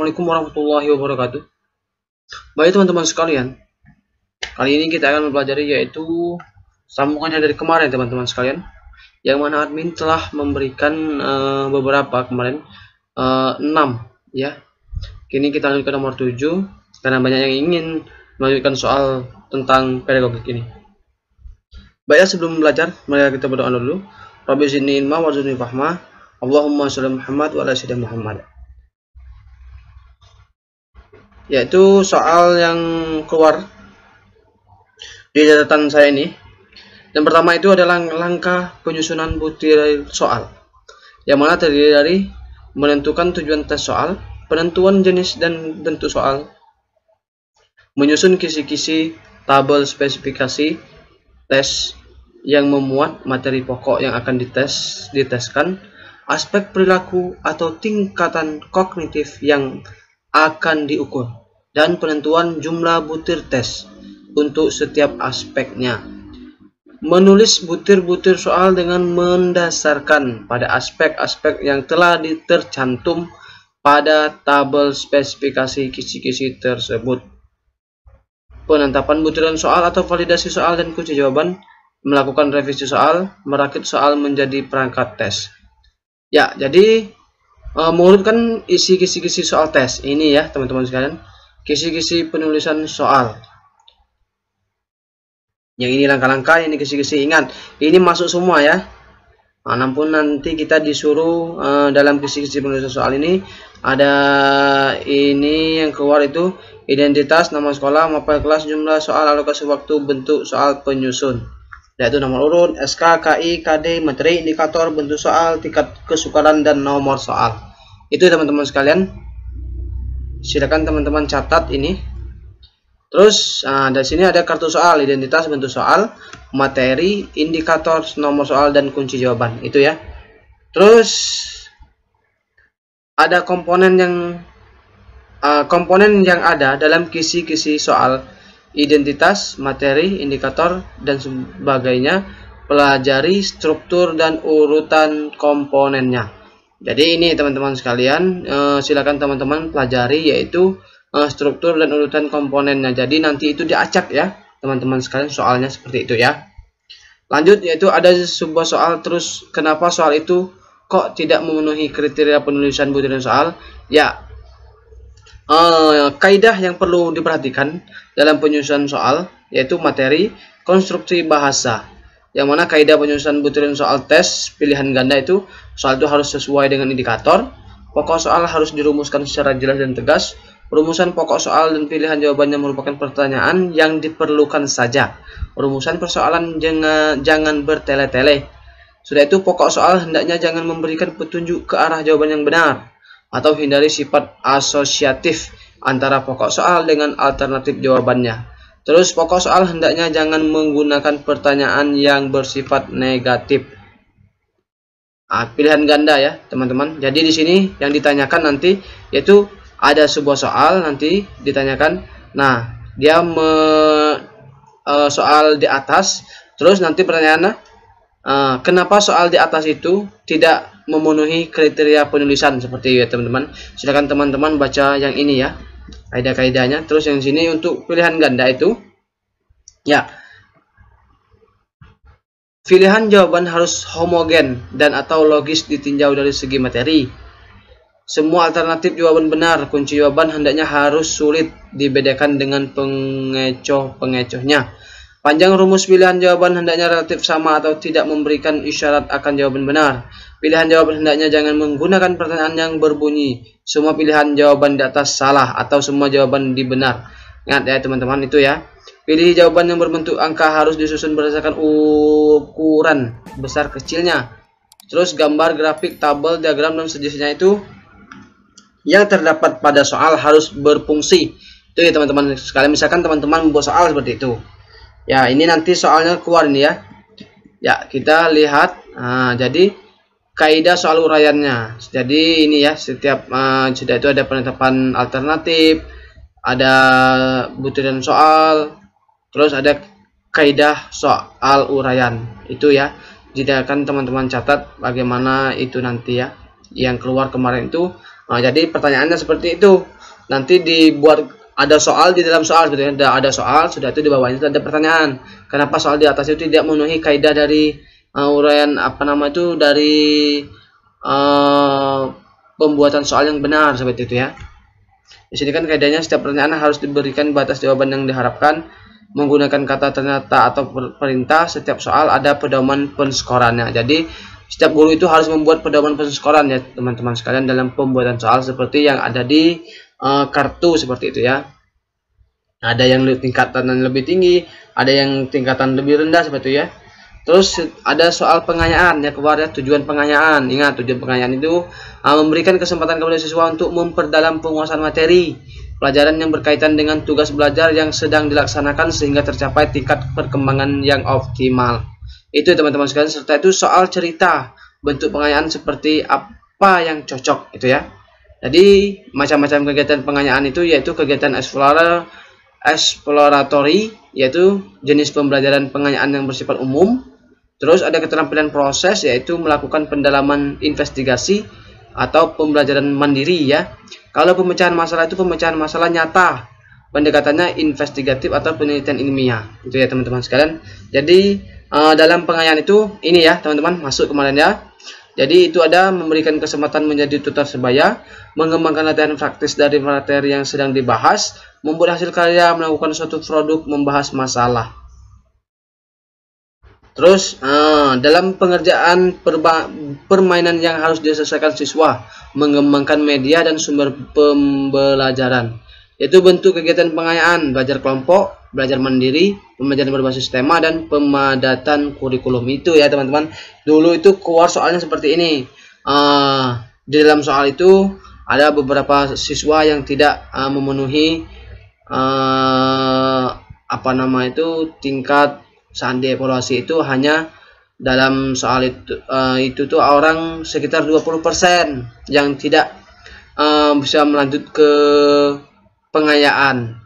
Assalamualaikum warahmatullahi wabarakatuh. Baik teman-teman sekalian, kali ini kita akan mempelajari yaitu sambungannya dari kemarin teman-teman sekalian, yang mana admin telah memberikan beberapa kemarin 6 ya. Kini kita lanjut ke nomor 7 karena banyak yang ingin melanjutkan soal tentang pedagogik ini. Baiklah, sebelum belajar mari kita berdoa dulu. Rabbi zidni ilma warzuqni fahma. Allahumma shalli Muhammad wa ala sayyidina Muhammad. Yaitu soal yang keluar di catatan saya ini. Yang pertama itu adalah langkah penyusunan butir soal, yang mana terdiri dari menentukan tujuan tes soal, penentuan jenis dan bentuk soal, menyusun kisi-kisi tabel spesifikasi tes yang memuat materi pokok yang akan diteskan, aspek perilaku atau tingkatan kognitif yang akan diukur, dan penentuan jumlah butir tes untuk setiap aspeknya. Menulis butir-butir soal dengan mendasarkan pada aspek-aspek yang telah tercantum pada tabel spesifikasi kisi-kisi tersebut. Penetapan butiran soal atau validasi soal dan kunci jawaban, melakukan revisi soal, merakit soal menjadi perangkat tes. Ya, jadi mengurutkan isi kisi-kisi soal tes ini ya teman-teman sekalian, kisi-kisi penulisan soal. Yang ini langkah-langkah, ini kisi-kisi, ingat ini masuk semua ya. Namun nanti kita disuruh dalam kisi-kisi penulisan soal ini ada ini yang keluar itu identitas, nama sekolah, mapel kelas, jumlah soal, alokasi waktu, bentuk soal penyusun, yaitu nomor urut, SK, KI, KD, materi, indikator, bentuk soal, tingkat kesukaran, dan nomor soal. Itu teman-teman sekalian, silakan teman-teman catat ini. Terus dari sini ada kartu soal, identitas, bentuk soal, materi, indikator, nomor soal, dan kunci jawaban. Itu ya. Terus ada komponen yang ada dalam kisi-kisi soal, identitas, materi, indikator, dan sebagainya. Pelajari struktur dan urutan komponennya. Jadi ini teman-teman sekalian, silakan teman-teman pelajari yaitu struktur dan urutan komponennya. Jadi nanti itu diacak ya teman-teman sekalian, soalnya seperti itu ya. Lanjut, yaitu ada sebuah soal, terus kenapa soal itu kok tidak memenuhi kriteria penulisan butiran soal? Ya, kaidah yang perlu diperhatikan dalam penyusunan soal yaitu materi, konstruksi bahasa, yang mana kaidah penyusunan butiran soal tes pilihan ganda itu, soal itu harus sesuai dengan indikator, pokok soal harus dirumuskan secara jelas dan tegas, rumusan pokok soal dan pilihan jawabannya merupakan pertanyaan yang diperlukan saja, rumusan persoalan jangan bertele-tele. Sudah itu, pokok soal hendaknya jangan memberikan petunjuk ke arah jawaban yang benar, atau hindari sifat asosiatif antara pokok soal dengan alternatif jawabannya. Terus pokok soal hendaknya jangan menggunakan pertanyaan yang bersifat negatif. Pilihan ganda ya teman-teman. Jadi di sini yang ditanyakan nanti yaitu ada sebuah soal nanti ditanyakan. Nah, dia soal di atas, terus nanti pertanyaannya kenapa soal di atas itu tidak memenuhi kriteria penulisan, seperti itu ya teman-teman. Silakan teman-teman baca yang ini ya, kaidah-kaidahnya. Terus yang sini untuk pilihan ganda itu ya, pilihan jawaban harus homogen dan atau logis ditinjau dari segi materi. Semua alternatif jawaban benar. Kunci jawaban hendaknya harus sulit dibedakan dengan pengecoh-pengecohnya. Panjang rumus pilihan jawaban hendaknya relatif sama atau tidak memberikan isyarat akan jawaban benar. Pilihan jawaban hendaknya jangan menggunakan pertanyaan yang berbunyi semua pilihan jawaban di atas salah atau semua jawaban benar. Ingat ya teman-teman, itu ya. Pilih jawaban yang berbentuk angka harus disusun berdasarkan ukuran besar kecilnya. Terus gambar, grafik, tabel, diagram, dan sejenisnya itu yang terdapat pada soal harus berfungsi. Itu ya teman-teman sekalian. Misalkan teman-teman membuat soal seperti itu. Ya, ini nanti soalnya keluar ini ya. Ya, kita lihat. Jadi kaidah soal uraiannya. Jadi ini ya, setiap sudah itu ada penetapan alternatif, ada butiran soal, terus ada kaidah soal uraian. Itu ya. Jadi akan teman-teman catat bagaimana itu nanti ya yang keluar kemarin itu. Jadi pertanyaannya seperti itu. nanti dibuat ada soal di dalam soal gitu ya. Ada soal, sudah itu di bawahnya itu ada pertanyaan. Kenapa soal di atas itu tidak memenuhi kaidah dari uraian dari pembuatan soal yang benar seperti itu ya. Di sini kan kaidahnya setiap pertanyaan harus diberikan batas jawaban yang diharapkan menggunakan kata ternyata atau perintah. Setiap soal ada pedoman penskorannya. Jadi setiap guru itu harus membuat pedoman penskoran ya teman-teman sekalian dalam pembuatan soal seperti yang ada di kartu seperti itu ya. Ada yang tingkatan lebih tinggi, ada yang tingkatan lebih rendah seperti itu ya. Terus ada soal pengayaan ya, keluar ya, tujuan pengayaan. Ingat, tujuan pengayaan itu memberikan kesempatan kepada siswa untuk memperdalam penguasaan materi pelajaran yang berkaitan dengan tugas belajar yang sedang dilaksanakan sehingga tercapai tingkat perkembangan yang optimal. Itu teman-teman sekalian. Serta itu soal cerita, bentuk pengayaan seperti apa yang cocok itu ya. Jadi macam-macam kegiatan pengayaan itu yaitu kegiatan exploratory, yaitu jenis pembelajaran pengayaan yang bersifat umum. Terus ada keterampilan proses, yaitu melakukan pendalaman investigasi atau pembelajaran mandiri ya. Kalau pemecahan masalah itu pemecahan masalah nyata, pendekatannya investigatif atau penelitian ilmiah. Itu ya teman-teman sekalian. Jadi dalam pengayaan itu ini ya teman-teman, masuk kemarin ya. Jadi itu ada memberikan kesempatan menjadi tutor sebaya, mengembangkan latihan praktis dari materi yang sedang dibahas, membuat hasil karya, melakukan suatu produk, membahas masalah. Terus dalam pengerjaan permainan yang harus diselesaikan siswa, mengembangkan media dan sumber pembelajaran, yaitu bentuk kegiatan pengayaan, belajar kelompok, belajar mandiri, pembelajaran berbasis tema, dan pemadatan kurikulum. Itu ya teman-teman. Dulu itu keluar soalnya seperti ini. Di dalam soal itu ada beberapa siswa yang tidak memenuhi tingkat saat dievaluasi itu hanya dalam soal itu tuh orang sekitar 20% yang tidak bisa melanjut ke pengayaan.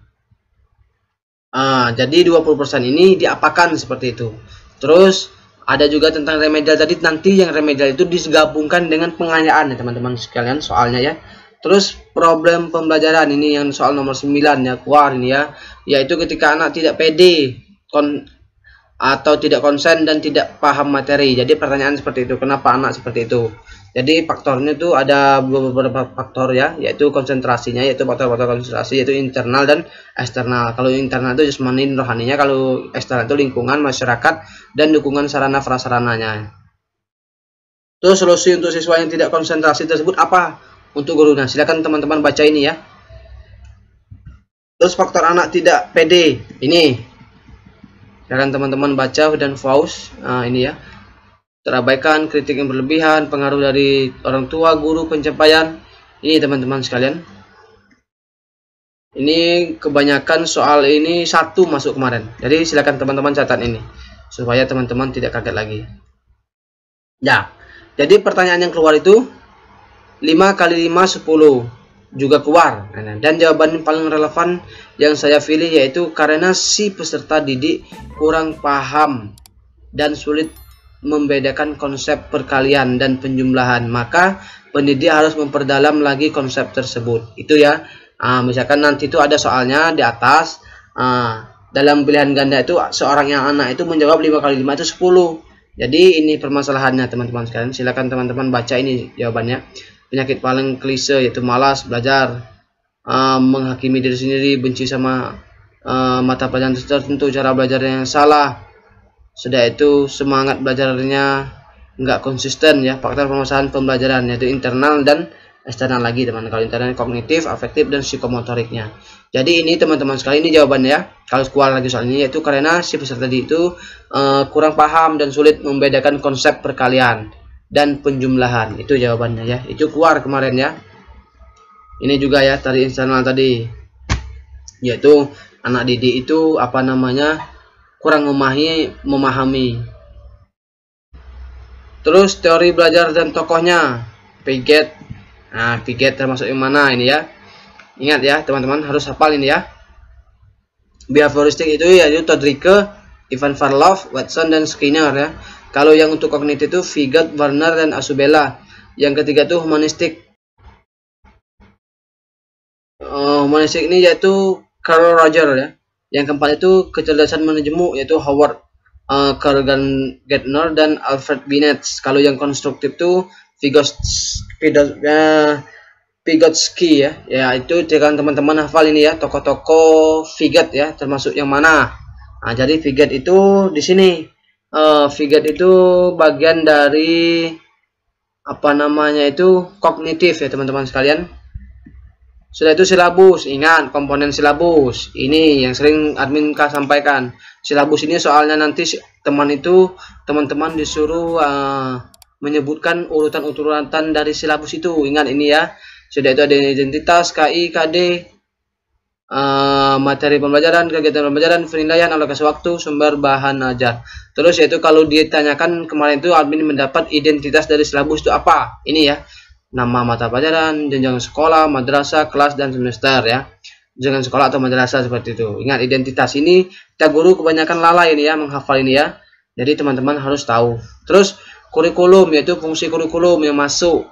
Jadi 20% ini diapakan seperti itu. Terus ada juga tentang remedial tadi, nanti yang remedial itu digabungkan dengan pengayaan ya teman-teman sekalian soalnya ya. Terus problem pembelajaran ini yang soal nomor 9 ya, keluar ini ya, yaitu ketika anak tidak pede atau tidak konsen dan tidak paham materi. Jadi pertanyaan seperti itu, kenapa anak seperti itu? Jadi faktornya itu ada beberapa faktor ya, yaitu konsentrasinya, yaitu faktor-faktor konsentrasi, yaitu internal dan eksternal. Kalau internal itu jasmani rohaninya, kalau eksternal itu lingkungan, masyarakat, dan dukungan sarana prasarananya. Terus solusi untuk siswa yang tidak konsentrasi tersebut apa untuk guru? Nah, silakan teman-teman baca ini ya. Terus faktor anak tidak pede ini, silakan teman-teman baca dan pause. Ini ya, terabaikan, kritik yang berlebihan, pengaruh dari orang tua, guru, pencapaian. Ini teman-teman sekalian, ini kebanyakan soal ini satu masuk kemarin. Jadi silakan teman-teman catat ini supaya teman-teman tidak kaget lagi ya. Jadi pertanyaan yang keluar itu 5 kali 5 10 juga keluar, dan jawaban paling relevan yang saya pilih yaitu karena si peserta didik kurang paham dan sulit membedakan konsep perkalian dan penjumlahan, maka pendidik harus memperdalam lagi konsep tersebut. Itu ya. Misalkan nanti itu ada soalnya di atas, dalam pilihan ganda itu seorang yang anak itu menjawab 5 kali 5 itu 10. Jadi ini permasalahannya teman-teman sekalian. Silakan teman-teman baca ini jawabannya. Penyakit paling klise yaitu malas belajar, menghakimi diri sendiri, benci sama mata pelajaran tertentu, cara belajar yang salah, sudah itu semangat belajarnya nggak konsisten ya. Faktor permasalahan pembelajaran yaitu internal dan eksternal lagi teman. Kalau internal kognitif, afektif, dan psikomotoriknya. Jadi ini teman-teman sekali, ini jawabannya ya. Kalau keluar lagi soal ini yaitu karena si peserta itu kurang paham dan sulit membedakan konsep perkalian dan penjumlahan. Itu jawabannya ya. Itu keluar kemarin ya. Ini juga ya tadi internal tadi, yaitu anak didik itu kurang memahami. Terus teori belajar dan tokohnya, Piaget. Nah, Piaget termasuk yang mana ini ya? Ingat ya teman-teman, harus hafal ini ya. Behavioristik itu yaitu Todrike, Ivan Farlov, Watson, dan Skinner ya. Kalau yang untuk kognitif itu Piaget, Warner, dan Asubela. Yang ketiga itu humanistik, humanistik ini yaitu Carl Roger ya. Yang keempat itu kecerdasan manajemen yaitu Howard Gardner dan Alfred Binet. Kalau yang konstruktif itu Vygotsky ya. Ya itu jangan teman-teman hafal ini ya, tokoh-tokoh Vygot ya, termasuk yang mana. Nah, jadi Vygot itu di sini. Vygot itu bagian dari apa namanya itu kognitif ya teman-teman sekalian. Sudah itu silabus, ingat komponen silabus ini yang sering admin sampaikan. Silabus ini soalnya nanti teman-teman disuruh menyebutkan urutan-urutan dari silabus itu. Ingat ini ya. Sudah itu ada identitas, KI, KD, materi pembelajaran, kegiatan pembelajaran, penilaian, alokasi waktu, sumber bahan ajar. Terus yaitu kalau ditanyakan kemarin itu admin mendapat identitas dari silabus itu apa? Ini ya. Nama mata pelajaran, jenjang sekolah, madrasah, kelas, dan semester ya. Jenjang sekolah atau madrasah seperti itu. Ingat identitas ini, kita guru kebanyakan lalai ini ya, menghafal ini ya. Jadi teman-teman harus tahu. Terus kurikulum, yaitu fungsi kurikulum yang masuk.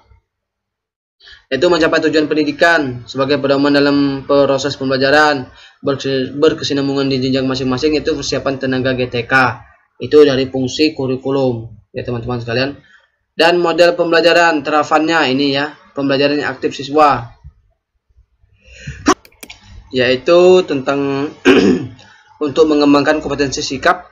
Yaitu mencapai tujuan pendidikan sebagai pedoman dalam proses pembelajaran, berkesinambungan di jenjang masing-masing, itu persiapan tenaga GTK. Itu dari fungsi kurikulum ya teman-teman sekalian. Dan model pembelajaran terapannya ini ya, pembelajaran yang aktif siswa, yaitu tentang untuk mengembangkan kompetensi sikap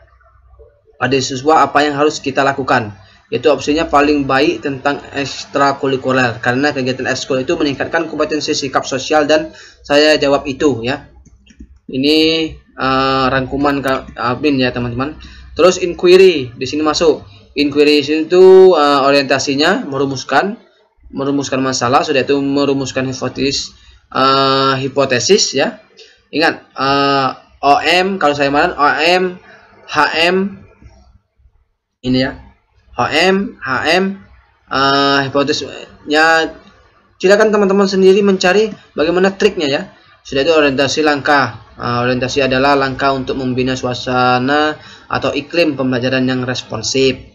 pada siswa, apa yang harus kita lakukan. Itu opsinya paling baik tentang ekstrakurikuler, karena kegiatan ekskul itu meningkatkan kompetensi sikap sosial, dan saya jawab itu ya. Ini rangkuman admin ya teman-teman. Terus inquiry di sini masuk. Inquiry itu orientasinya merumuskan masalah, sudah itu merumuskan hipotesis ya. Ingat OM, kalau saya kemarin OM, HM ini ya, OM, HM, hipotesisnya silakan teman-teman sendiri mencari bagaimana triknya ya. Sudah itu orientasi langkah. Orientasi adalah langkah untuk membina suasana atau iklim pembelajaran yang responsif.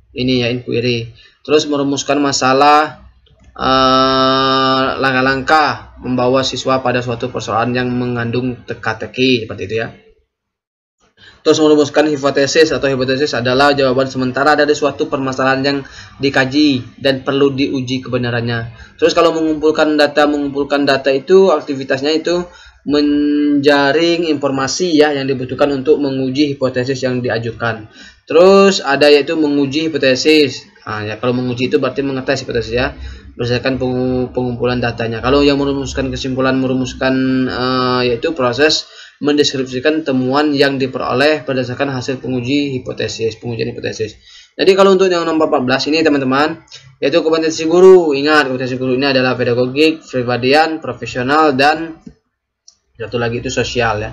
Ini ya inquiry. Terus merumuskan masalah, langkah-langkah membawa siswa pada suatu persoalan yang mengandung teka-teki seperti itu ya. Terus merumuskan hipotesis, atau hipotesis adalah jawaban sementara dari suatu permasalahan yang dikaji dan perlu diuji kebenarannya. Terus kalau mengumpulkan data itu aktivitasnya itu menjaring informasi ya yang dibutuhkan untuk menguji hipotesis yang diajukan. Terus ada yaitu menguji hipotesis. Nah, ya kalau menguji itu berarti mengetes hipotesis ya, berdasarkan pengumpulan datanya. Kalau yang merumuskan kesimpulan, yaitu proses mendeskripsikan temuan yang diperoleh berdasarkan hasil pengujian hipotesis. Jadi kalau untuk yang nomor 14 ini teman-teman, yaitu kompetensi guru. Ingat, kompetensi guru ini adalah pedagogik, kepribadian, profesional, dan satu lagi itu sosial ya.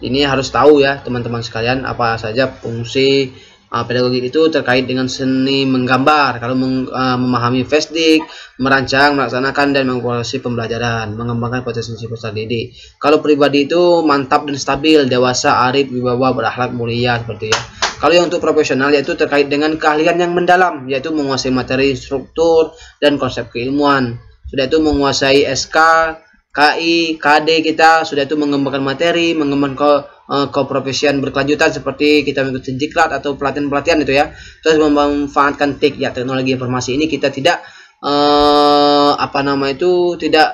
Ini harus tahu ya teman-teman sekalian, apa saja fungsi pedagogik itu terkait dengan seni menggambar. Kalau memahami FASDIK, merancang, melaksanakan, dan mengevaluasi pembelajaran, mengembangkan potensi peserta didik. Kalau pribadi itu mantap dan stabil, dewasa, arif, wibawa, berakhlak mulia seperti ya. Kalau yang untuk profesional yaitu terkait dengan keahlian yang mendalam, yaitu menguasai materi, struktur, dan konsep keilmuan. Sudah itu menguasai SK, KI, KD kita, sudah itu mengembangkan materi, mengembangkan keprofesian berkelanjutan seperti kita mengikuti diklat atau pelatihan-pelatihan itu ya. Terus memanfaatkan TIK ya, teknologi informasi ini kita tidak tidak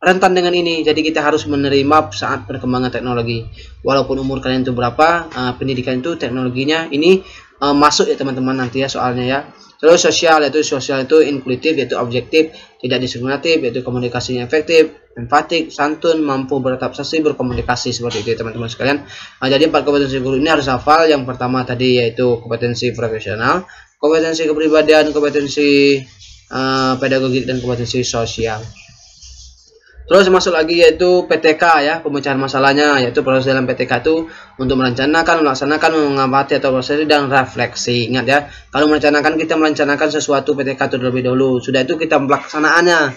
rentan dengan ini. Jadi kita harus menerima saat perkembangan teknologi. Walaupun umur kalian itu berapa, pendidikan itu teknologinya ini masuk ya teman-teman nanti ya soalnya ya. Terus sosial itu inklusif, yaitu objektif, tidak diskriminatif, yaitu komunikasinya efektif, empatik, santun, mampu beradaptasi, berkomunikasi seperti itu teman-teman sekalian. Jadi 4 kompetensi guru ini harus hafal. Yang pertama tadi yaitu kompetensi profesional, kompetensi kepribadian, kompetensi pedagogik, dan kompetensi sosial. Terus masuk lagi yaitu PTK ya, pemecahan masalahnya, yaitu proses dalam PTK itu untuk merencanakan, melaksanakan, mengamati atau proses dan refleksi. Ingat ya, kalau kita merencanakan sesuatu PTK itu terlebih dahulu. Sudah itu kita pelaksanaannya,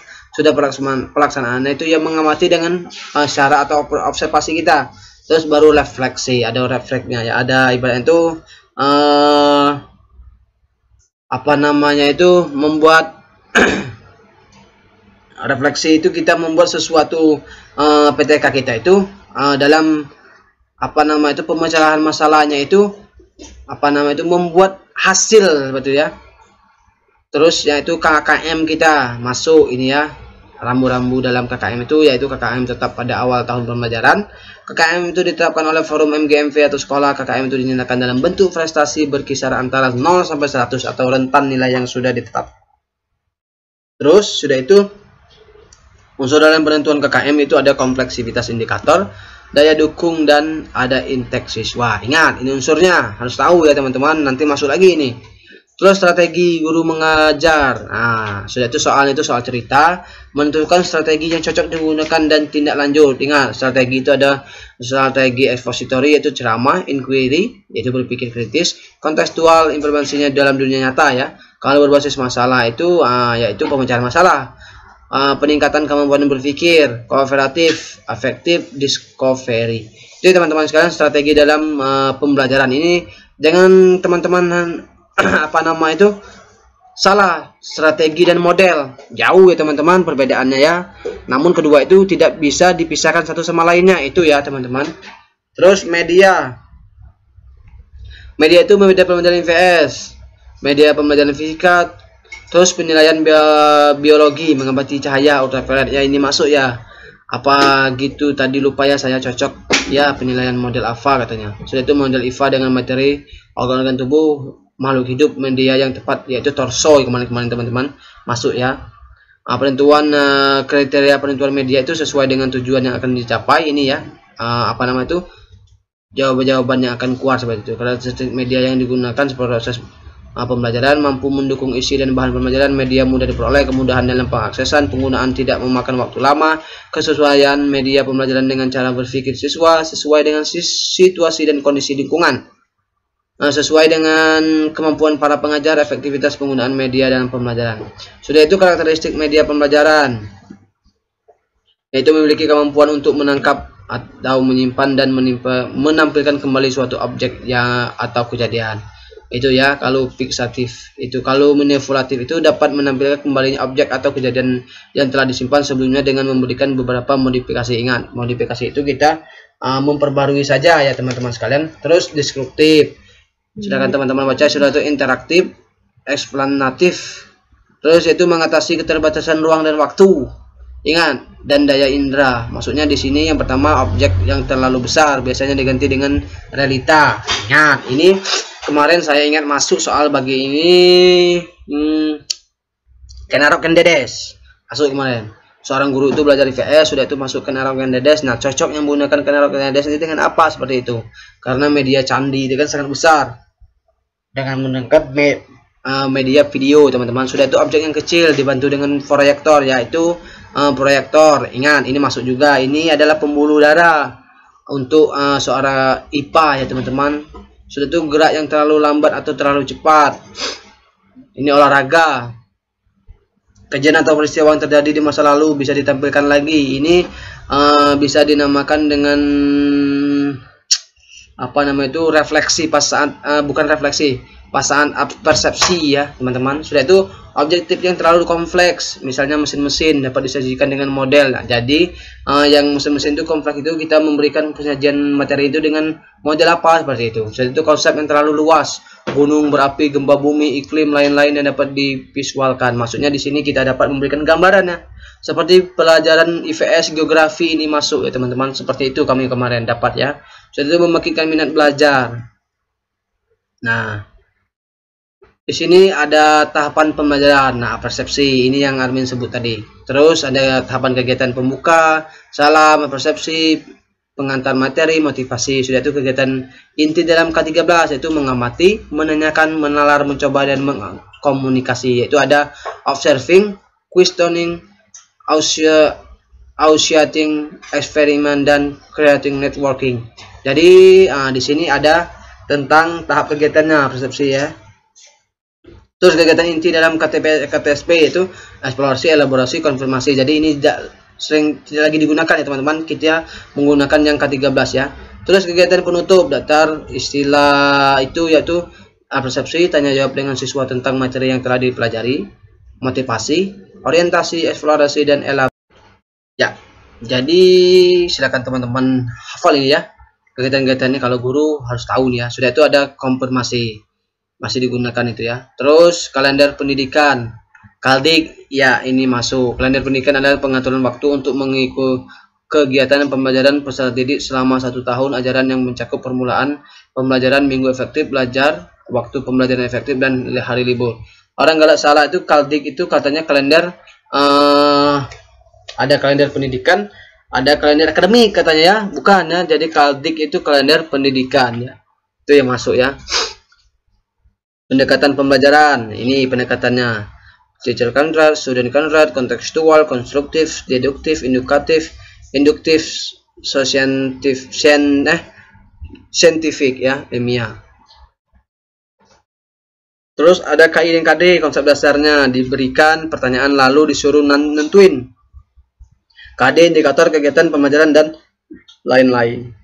pelaksanaannya itu yang mengamati dengan cara atau observasi kita. Terus baru refleksi, ada refleksinya ya, ada ibaratnya itu membuat Refleksi itu kita membuat sesuatu PTK kita itu dalam pemecahan masalahnya itu membuat hasil, betul ya. Terus yaitu KKM kita masuk ini ya, rambu-rambu dalam KKM itu yaitu KKM tetap pada awal tahun pembelajaran. KKM itu ditetapkan oleh forum MGMV atau sekolah. KKM itu dinyatakan dalam bentuk prestasi berkisar antara 0 sampai 100 atau rentan nilai yang sudah ditetapkan. Terus sudah itu unsur dalam penentuan KKM itu ada kompleksitas indikator, daya dukung, dan ada intake siswa. Ingat, ini unsurnya harus tahu ya teman-teman, nanti masuk lagi ini. Terus strategi guru mengajar. Nah, sudah itu soal cerita, menentukan strategi yang cocok digunakan dan tindak lanjut. Ingat, strategi itu ada strategi expository yaitu ceramah, inquiry yaitu berpikir kritis, kontekstual implementasinya dalam dunia nyata ya. Kalau berbasis masalah itu yaitu pemecahan masalah. Peningkatan kemampuan berpikir, kooperatif, afektif, discovery. Jadi teman-teman sekalian, strategi dalam pembelajaran ini dengan teman-teman salah strategi dan model jauh ya teman-teman perbedaannya ya. Namun kedua itu tidak bisa dipisahkan satu sama lainnya itu ya teman-teman. Terus media itu media pembelajaran IPS, media pembelajaran fisika. Terus penilaian biologi mengamati cahaya ultraviolet ya, ini masuk ya. Apa gitu tadi lupa ya, saya cocok ya penilaian model AVA katanya. Sudah itu model IVA dengan materi organ-organ tubuh makhluk hidup, media yang tepat yaitu torso kemarin teman-teman masuk ya. Penentuan kriteria penentuan media itu sesuai dengan tujuan yang akan dicapai ini ya. Jawaban yang akan keluar seperti itu. Karakteristik media yang digunakan seperti proses pembelajaran, mampu mendukung isi dan bahan pembelajaran, media mudah diperoleh, kemudahan dalam pengaksesan, penggunaan tidak memakan waktu lama, kesesuaian media pembelajaran dengan cara berpikir siswa, sesuai dengan situasi dan kondisi lingkungan, sesuai dengan kemampuan para pengajar, efektivitas penggunaan media dalam pembelajaran. Sudah itu karakteristik media pembelajaran, yaitu memiliki kemampuan untuk menangkap atau menyimpan dan menampilkan kembali suatu objek atau kejadian. Itu ya kalau fiksatif. Itu kalau manipulatif itu dapat menampilkan kembali objek atau kejadian yang telah disimpan sebelumnya dengan memberikan beberapa modifikasi. Ingat, modifikasi itu kita memperbarui saja ya teman-teman sekalian. Terus deskriptif, sedangkan teman-teman baca sudah itu interaktif, eksplanatif. Terus itu mengatasi keterbatasan ruang dan waktu. Ingat, dan daya indera. Maksudnya di sini yang pertama objek yang terlalu besar biasanya diganti dengan realita. Ingat, ini kemarin saya ingat masuk soal bagi ini Kenarok Kendedes masuk kemarin. Seorang guru itu belajar IPS, sudah itu masuk Kenarok Kendedes. Nah, cocok yang menggunakan Kenarok Kendedes ini dengan apa seperti itu? Karena media candi itu kan sangat besar. Dengan menggunakan media video, teman-teman. Sudah itu objek yang kecil dibantu dengan proyektor, yaitu proyektor. Ingat, ini masuk juga. Ini adalah pembuluh darah untuk seorang IPA ya, teman-teman. Sudah itu gerak yang terlalu lambat atau terlalu cepat. Ini olahraga. Kejadian atau peristiwa yang terjadi di masa lalu bisa ditampilkan lagi. Ini bisa dinamakan dengan refleksi pasaan persepsi ya teman-teman. Sudah itu objektif yang terlalu kompleks, misalnya mesin-mesin dapat disajikan dengan model. Nah, jadi yang mesin-mesin itu kompleks itu kita memberikan penyajian materi itu dengan model apa seperti itu. Sudah itu konsep yang terlalu luas, gunung berapi, gempa bumi, iklim, lain-lain yang dapat divisualkan. Maksudnya di sini kita dapat memberikan gambarannya. Seperti pelajaran IPS geografi ini masuk ya teman-teman. Seperti itu kami kemarin dapat ya. Sudah itu membangkitkan minat belajar. Nah, di sini ada tahapan pembelajaran. Nah, persepsi ini yang admin sebut tadi. Terus ada tahapan kegiatan pembuka, salam, persepsi, pengantar materi, motivasi. Sudah itu kegiatan inti dalam K13 yaitu mengamati, menanyakan, menalar, mencoba, dan mengkomunikasi. Yaitu ada observing, questioning, associating, eksperimen, dan creating networking. Jadi di sini ada tentang tahap kegiatannya persepsi ya. Terus kegiatan inti dalam KTSP itu eksplorasi, elaborasi, konfirmasi. Jadi ini tidak lagi digunakan ya teman-teman. Kita menggunakan yang K13 ya. Terus kegiatan penutup daftar istilah itu yaitu persepsi, tanya jawab dengan siswa tentang materi yang telah dipelajari, motivasi, orientasi, eksplorasi, dan elaborasi. Ya, jadi silakan teman-teman hafal ini ya. Kegiatan-kegiatan ini kalau guru harus tahu nih ya. Sudah itu ada konfirmasi, masih digunakan itu ya. Terus kalender pendidikan, Kaldik, ya ini masuk. Kalender pendidikan adalah pengaturan waktu untuk mengikuti kegiatan pembelajaran peserta didik selama 1 tahun ajaran yang mencakup permulaan pembelajaran, minggu efektif belajar, waktu pembelajaran efektif, dan hari libur. Orang galak salah itu Kaldik itu katanya kalender, ada kalender pendidikan, ada kalender akademik katanya ya, bukan ya. Jadi Kaldik itu kalender pendidikan ya, itu yang masuk ya. Pendekatan pembelajaran, ini pendekatannya teacher contrast, student contrast, kontekstual, konstruktif, deduktif, induktif, saintifik ya, ilmiah. Terus ada KI dan KD, konsep dasarnya diberikan pertanyaan lalu disuruh nentuin. KD indikator kegiatan pembelajaran dan lain-lain.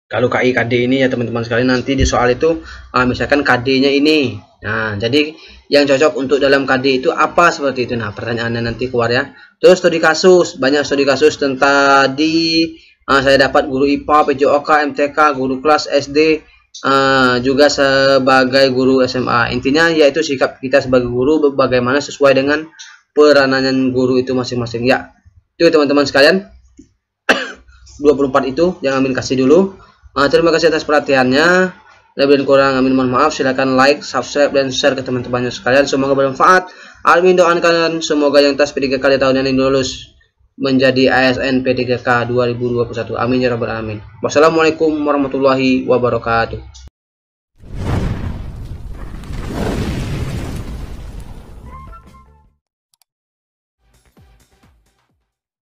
Kalau KI KD ini ya teman-teman sekalian, nanti di soal itu misalkan KD-nya ini. Nah, jadi yang cocok untuk dalam KD itu apa, seperti itu. Nah, pertanyaannya nanti keluar ya. Terus studi kasus, banyak studi kasus tentang saya dapat guru IPA, PJOK, MTK, guru kelas SD, juga sebagai guru SMA. Intinya yaitu sikap kita sebagai guru bagaimana sesuai dengan peranan guru itu masing-masing ya. Itu teman-teman sekalian. 24 itu jangan ambil kasih dulu. Terima kasih atas perhatiannya. Lebih dan kurang amin mohon maaf. Silakan like, subscribe, dan share ke teman-temannya sekalian. Semoga bermanfaat. Amin doakan semoga yang tes P3K di tahun ini lulus menjadi ASN P3K 2021. Amin ya rabbal alamin. Wassalamualaikum warahmatullahi wabarakatuh.